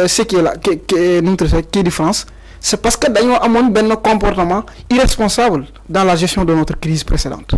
ce qui est là qui est de France, c'est parce que dañoo amoon benn comportement irresponsable dans la gestion de notre crise précédente,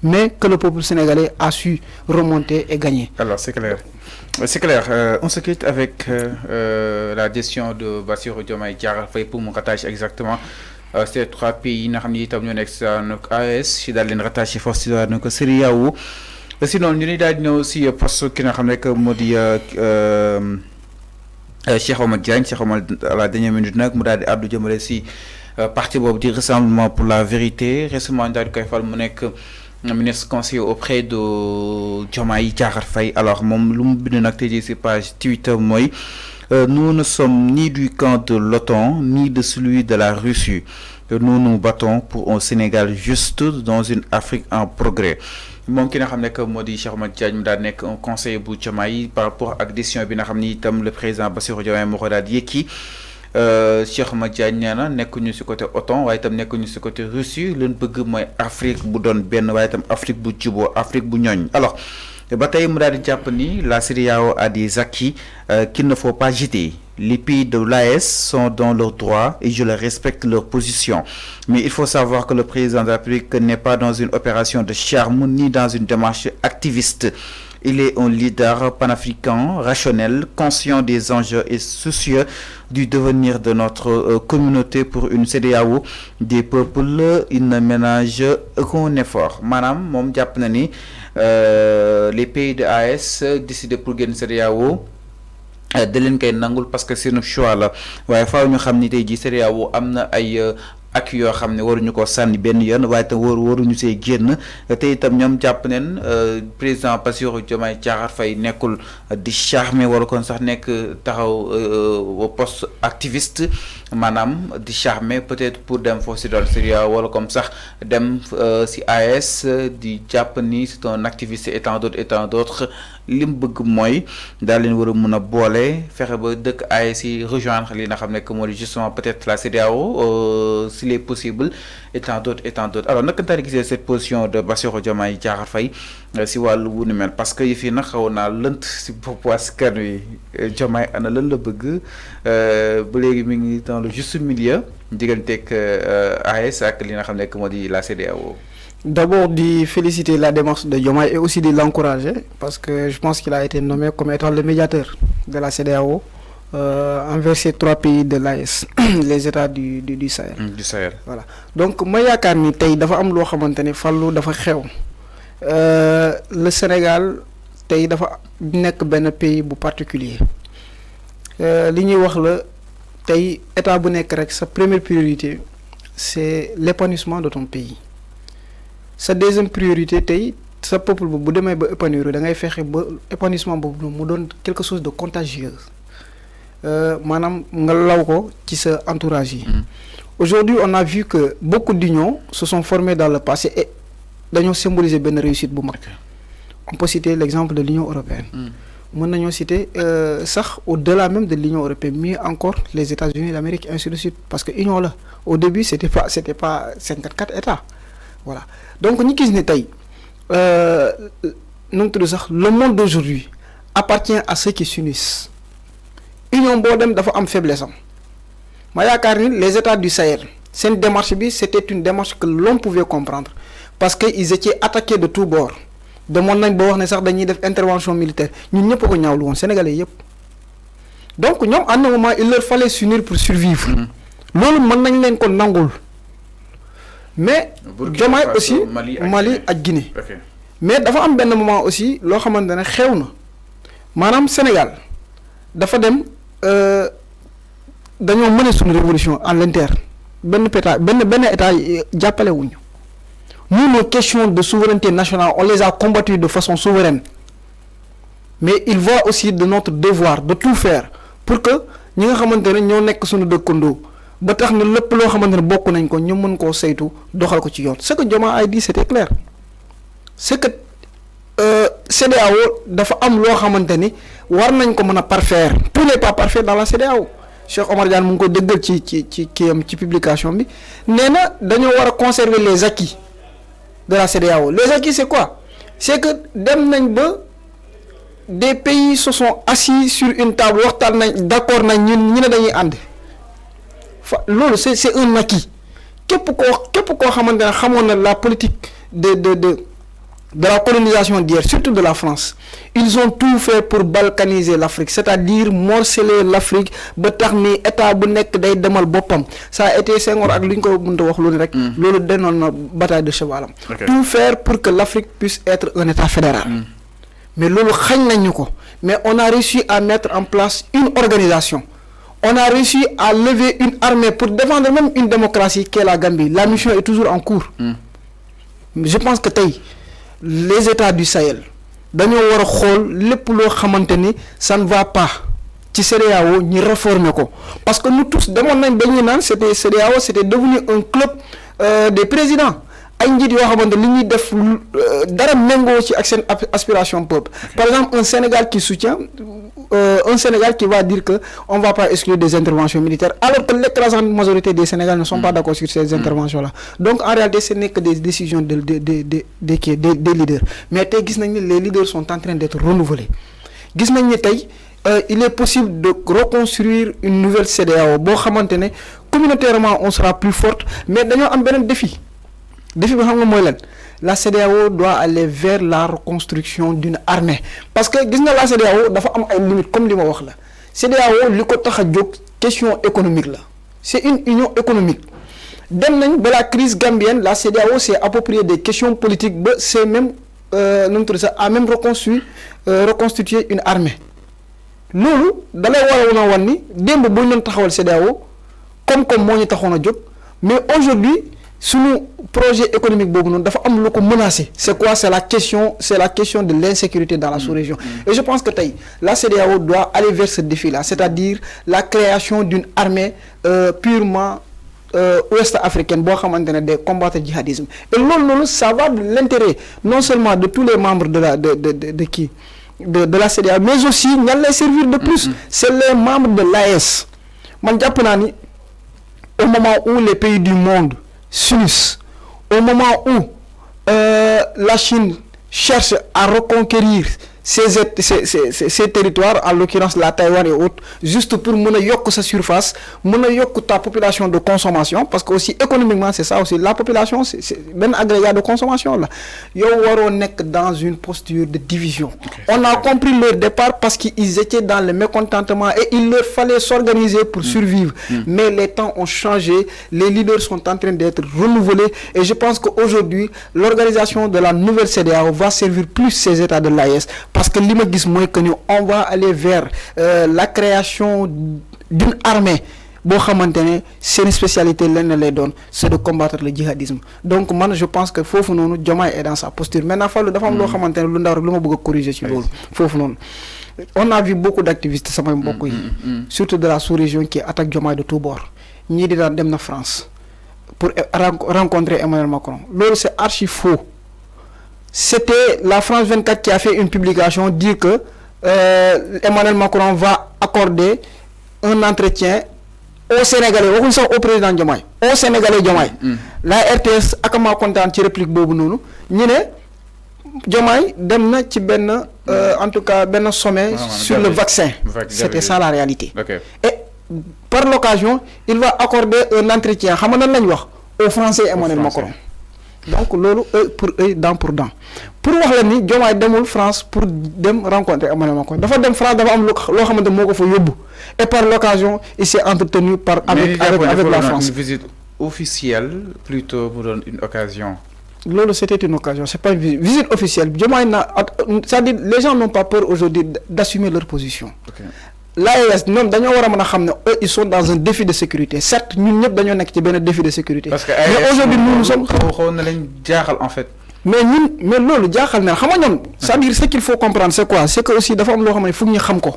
mais que le peuple sénégalais a su remonter et gagner. Alors c'est clair. C'est clair. On se quitte avec la gestion de Bassirou Diomaye Diakhar Faye pour mu rattache exactement ces trois pays yi nga xam ne itam ñoo nekk si AES si daal leen rattaché foofu si daal ko CEDEAO. Sinon ñu ni daal di ñëw si poste ki nga xam ne que moo di Cheikh Oumar Diagne. Cheikh Oumar à la dernière minute nag mu daal di àddu jëmale si parti boobu di Rassemblement pour la vérité récemment daal di koy fal mu nekk ministre conseiller auprès de Diomaye Diakhar Faye. Alors moom lu mu bind nag tey jii si page Twitter mooy nous ne sommes ni du camp de l'OTAN ni de celui de la Russie. Nous nous battons pour un Sénégal juste dans une Afrique en progrès. moom ki nga xam ne que moo di Cheikh Oumar Diagne mu daal nekk un conseiller bu Diomaye par rapport ak décision bi nga xam ni itam le président Bassirou Diomaye moo ko daal di yëkki. Cheikh Oumar Diagne nee na nekkuñu si côté OTAN waaye itam nekkuñu si côté Russie leen bëgg mooy Afrique bu doon benn waaye itam Afrique bu juboo Afrique bu ñooñ. Alors ba tey mu daal di jàpp ni la CEDEAO a des acquis qu'il ne faut pas jeter. Les pays de l'AES sont dans leurs droits et je leur respecte leur position. Mais il faut savoir que le président de la République n'est pas dans une opération de charme ni dans une démarche activiste. Il est un leader panafricain, rationnel, conscient des enjeux et soucieux du devenir de notre communauté pour une CEDEAO des peuples. Il ne ménage aucun effort. Madame, moom jàpp na ni les pays de AES décidé pour génn CEDEAO da leen koy nangul parce que c'est un choix la waaye faaw ñu xam ni tey jii CEDEAO am na ay ak yoo xam ne waruñu ko sànni benn yoon waaye itam waruñu see génn te itam ñoom jàpp neen président Bassirou Diomaye Diakhar Faye nekkul di charmer wala kon sax nekk taxaw poste activiste maanaam di charmer peut-être pour dem foofu si doon CEDEAO wala comme sax dem si AES di jàpp ni c'est un activiste et tant d'autres li mu bëgg mooy daal leen war a mun a boole fexe ba dëkk AES yi rejoindre li nga xam ne que moo di justement peut-être la CEDEAO s'il est possible et tant d'autres. Alors naka daal di gisee cette position de Bassirou Diomaye Diakhar Faye si wàllu wu ni mel parce que yëf yi nag xaw naa lënt si bopp askan wi Diomaye ana lan la bëgg ba léegi mi ngi dans le juste milieu digganteeg AES ak li nga xam ne que moo di la CEDEAO. D'abord, de féliciter la démarche de Diomaye et aussi de l'encourager parce que je pense qu'il a été nommé comme étant le médiateur de la CEDEAO envers ces trois pays de l'AES, les États du Sahel. Du Sahel. Voilà. Donc, moi, yaakaar ni tey dafa am loo xamante ne fàllu dafa xew le Sénégal tey dafa nekk benn pays bu particulier li ñuy wax la tey état bu nekk rek sa première priorité c'est l'épanouissement de ton pays. Sa deuxième priorité tey sa peuple bu demee ba épanouir da ngay fexe ba épanouissement boobu mu doon quelque chose de contagieux maanaam nga law ko ci sa entourage yi. Aujourd'hui on a vu que beaucoup d'unions se sont formées dans le passé et dañoo symboliser benn réussite bu mag. On peut citer l'exemple de l'Union européenne. Mën nañoo citer sax au-delà même de l'Union européenne mieux encore les États-Unis d'Amérique ainsi de suite parce que union la au début c'était pas 54 États. Voilà donc ñu gis ne tey nu mu tudd sax le monde d'aujourd'hui appartient à ceux qui s'unissent union boo dem dafa am faiblesse am ma yaakaar ni les États du Sahel seen démarche bi c'était une démarche que l'on pouvait comprendre parce que ils étaient attaqués de tous bords demoon nañ ba wax ne sax dañuy def intervention militaire ñun ñëpp a ko ñaawlu woon sénégalais yëpp donc ñoom à un moment il leur fallait s'unir pour survivre loolu mën nañ leen ko nangul. Mais Diomaye aussi Mali ak Guinée. Okay. Mais dafa am benn moment aussi loo xamante ne xew na maanaam Sénégal dafa dem dañoo mener suñu révolution à l'interne benn état jàppale wuñu nous nos questions de souveraineté nationale on les a combattues de façon souveraine mais il va aussi de notre devoir de tout faire pour que ñi nga xamante ne ñoo nekk suñu dëkkandoo ba tax na lépp loo xamante ne bokk nañ ko ñu mën koo saytu doxal ko ci yoon ce que Diomaye a dit c'était clair c'est que CEDEAO dafa am loo xamante ni war nañ ko mën a parfaire tout n'est pas parfait dans la CEDEAO Cheikh Oumar Diagne mu ngi ko déggal ci kiyam ci publication bi nee na dañoo war a conserver les acquis de la CEDEAO les acquis c'est quoi c'est que dem nañ ba des pays se sont assis sur une table waxtaan nañ d'accord nañ ñun ñu ne dañuy ànd loolu c'est un acquis képp koo xamante ne xamoon na la politique de la colonisation d'hier, surtout de la France. Ils ont tout fait pour balkaniser l'Afrique, c'est-à-dire morceler l'Afrique ba tax ni état bu nekk day demal boppam. Ça a été Senghor ak li ñu ko mënta wax loolu rek. Loolu denoon na bataille de chevalam. Tout faire pour que l'Afrique puisse être un état fédéral. Mais loolu xañ nañu ko. Mais on a réussi à mettre en place une organisation. On a réussi à lever une armée pour défendre même une démocratie qu'est la Gambie. La mission est toujours en cours. Je pense que les États du Sahel dañoo war a xool lépp loo xamante ni ça ne va pas ci CEDEAO ñi réformer ko parce que nous tous demoon nañ dañuy naan CEDEAO c'était devenu un club des présidents ay njiit yoo xamante li ñuy def dara méngoo ci ak seen aspiration peuple. Par exemple un Sénégal qui soutient un Sénégal qui va dire que on va pas exclure des interventions militaires alors que l'écrasante majorité des Sénégalais ne sont pas d'accord sur ces interventions-là. Donc en réalité ce n'est que des décisions des leaders. Mais tey gis nañ ne les leaders sont en train d'être renouvelés. Gis nañ ne tey il est possible de reconstruire une nouvelle CEDEAO boo xamante ne communautairement on sera plus forte mais dañoo am beneen défi bi xam nga mooy lan la CEDEAO doit aller vers la reconstruction d'une armée parce que gis nga la CEDEAO dafa am ay limites comme li ma wax la CEDEAO li ko tax a jóg question économique la c'est une union économique dem nañ ba la crise gambienne la CEDEAO s'est approprié des questions politiques ba c'est même nu mu tudd sax a même reconstitué une armée loolu da lay war a wan ni démb bu ñu doon taxawal CEDEAO comme moo ñu taxoon a jóg mais aujourd'hui suñu projet économique boobu noonu dafa am lu ko menacé c'est quoi c'est la question de l'insécurité dans la sous-région et je pense que tey la CEDEAO doit aller vers ce défi-là c'est-à-dire la création d'une armée purement ouest-africaine boo xamante ne des combattre djihadisme et loolu ça va de l'intérêt non seulement de tous les membres de la CEDEAO mais aussi ñan lay servir de plus c'est les membres de l'AES man jàpp naa ni au moment où les pays du monde s'unissent au moment où la Chine cherche à reconquérir ces territoires en l'occurrence la Taïwan et autres juste pour mën a yokk sa surface mën a yokk ta population de consommation parce que aussi économiquement c'est ça aussi la population c'est benn agrégat de consommation la yow waroo nekk dans une posture de division on a compris leur départ parce qu'ils étaient dans le mécontentement et il leur fallait s'organiser pour survivre mais les temps ont changé les leaders sont en train d'être renouvelés et je pense qu'aujourd'hui l'organisation de la nouvelle CEDEAO va servir plus ces États de l'AES parce que li ma gis mooy que ni on va aller vers la création d'une armée boo xamante ne seen spécialité lenn lay doon c'est de combattre le djihadisme donc man je pense que foofu noonu Diomaye est dans sa posture maintenant Fallou dafa am loo xamante ne lu ndaw rek lu ma bëgg a corriger ci loolu foofu noonu on a vu beaucoup d'activistes samay mbokk yi surtout de la sous-région qui attaquent Diomaye de tous bords ñii di daan dem na France pour rencontrer Emmanuel Macron loolu c'est archi faux. C'était la France 24 qui a fait une publication dire que Emmanuel Macron va accorder un entretien au Sénégalais waxuñ sax au président Diomaye au Sénégalais Diomaye la RTS ak ma kontaan ci réplique boobu noonu ñu ne Diomaye dem na ci benn en tout cas benn sommet sur le vaccin c'était ça la réalité et par l'occasion il va accorder un entretien xam nga nan lañ wax au Français Emmanuel Macron donc loolu pour dent pour dent pour wax la ni Diomaye demul France pour dem rencontrer Emmanuel Macron dafa dem France dafa am loo xamante moo ko fa yóbbu et par l'occasion il s'est entretenu avec la France. Une visite officielle plutôt pour une occasion. loolu c'était une occasion c'est pas une visite officielle Diomaye c'est-à-dire les gens n'ont pas peur aujourd'hui d'assumer leur position. L'AES ñoom dañoo war a mën a xam ne eux ils sont dans un défi de sécurité certes ñun ñëpp dañoo nekk ci benn défi de sécurité. parce que mais aujourd'hui nous sommes xaw na leen jaaxal en fait. mais loolu jaaxal na xam nga ñoom c'est-à-dire ce qu'il faut comprendre c'est quoi c'est que aussi dafa am loo xam ne foog ñu xam ko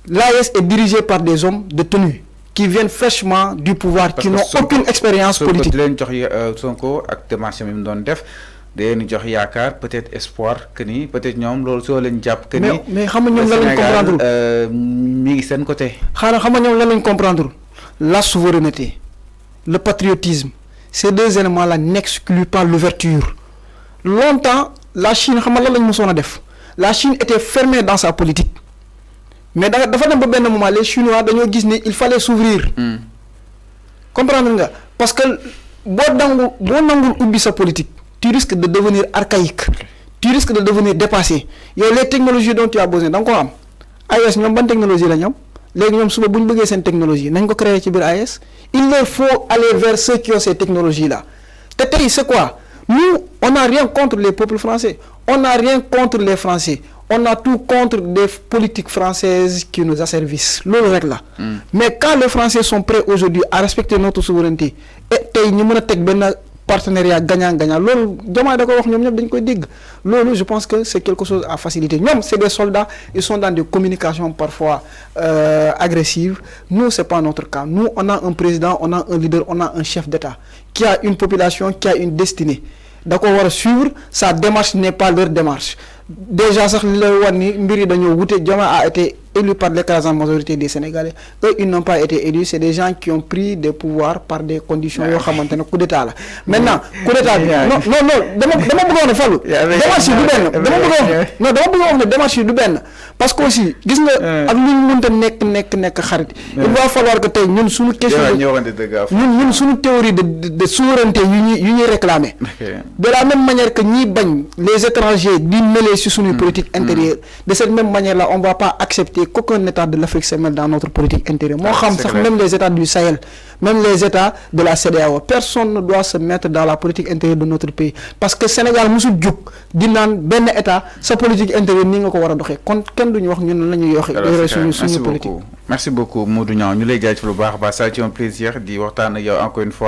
l'AES est dirigé par des hommes de tenue qui viennent fraîchement du pouvoir qui n'ont aucune expérience politique. di leen jox Sonko ak démarche yi mu doon def. dañu jox yaakaar peut-être espoir que ni peut-être ñoom loolu soo leen jàpp. que ni mais xam nga ñoom lan lañ comprendre mi ngi seen côté. xaaral xam nga ñoom lan lañ comprendre la souveraineté le patriotisme ces deux éléments là n'excluent pas l'ouverture longtemps la Chine xam nga lan lañ mosoon a def la Chine était fermée dans sa politique mais dafa dem ba benn moment les Chinois dañoo gis ni il fallait s'ouvrir. Comprendre nga parce que boo nangul ubbi sa politique tu risques de devenir archaïque tu risques de devenir dépassé yow les technologies dont tu as besoin da nga ko am AES ñoom ban technologie la ñoom léegi ñoom suba bu ñu bëggee seen technologie nañ ko créer ci biir AES il leur faut aller vers ceux qui ont ces technologies là te tey c'est quoi nous on n'a rien contre les peuples français on n'a rien contre les Français on a tout contre des politiques françaises qui nous asservissent loolu rek la mais quand les Français sont prêts aujourd'hui à respecter notre souveraineté et tey ñu mën a teg benn partenariat gagnant-gagnant loolu Diomaye da ko wax ñoom ñëpp dañ koy dégg loolu je pense que c'est quelque chose à faciliter ñoom c'est des soldats ils sont dans des communications parfois agressives nous c'est pas notre cas nous on a un président on a un leader on a un chef d'État qui a une population qui a une destinée da ko war a suivre sa démarche n'est pas leur démarche déjà sax li la war ni mbir yi dañoo wute Diomaye a été élu par l'écrasante majorité des Sénégalais eux ils n'ont pas été élus c'est des gens qui ont pris des pouvoirs par des conditions yoo xamante ne coup d'état la maintenant coup d'état bi non dama bëgg wax ne Fallou démarche yi du benn dama bëgg wax ne démarche yi du benn parce que aussi gis nga ak lu ñu mënta nekk xarit il va falloir que tey ñun suñu question ñun suñu théorie de souveraineté yu ñuy réclamer de la même manière que ñiy bañ les étrangers di mêler ci suñuy politique intérieure de cette même manière là on va pas accepter qu'aucun État de l'Afrique se mêle dans notre politique intérieure moo xam sax même les États du Sahel même les États de la CEDEAO personne ne doit se mettre dans la politique intérieure de notre pays parce que Sénégal musul jóg di naan benn État sa politique intérieure nii nga ko war a doxee kon kenn duñu wax ñun la ñuy yoxe suñu politique. Merci beaucoup Modou Niang ñu lay jaajëfal bu baax a baax ça a été un plaisir di waxtaan ak yow encore une fois.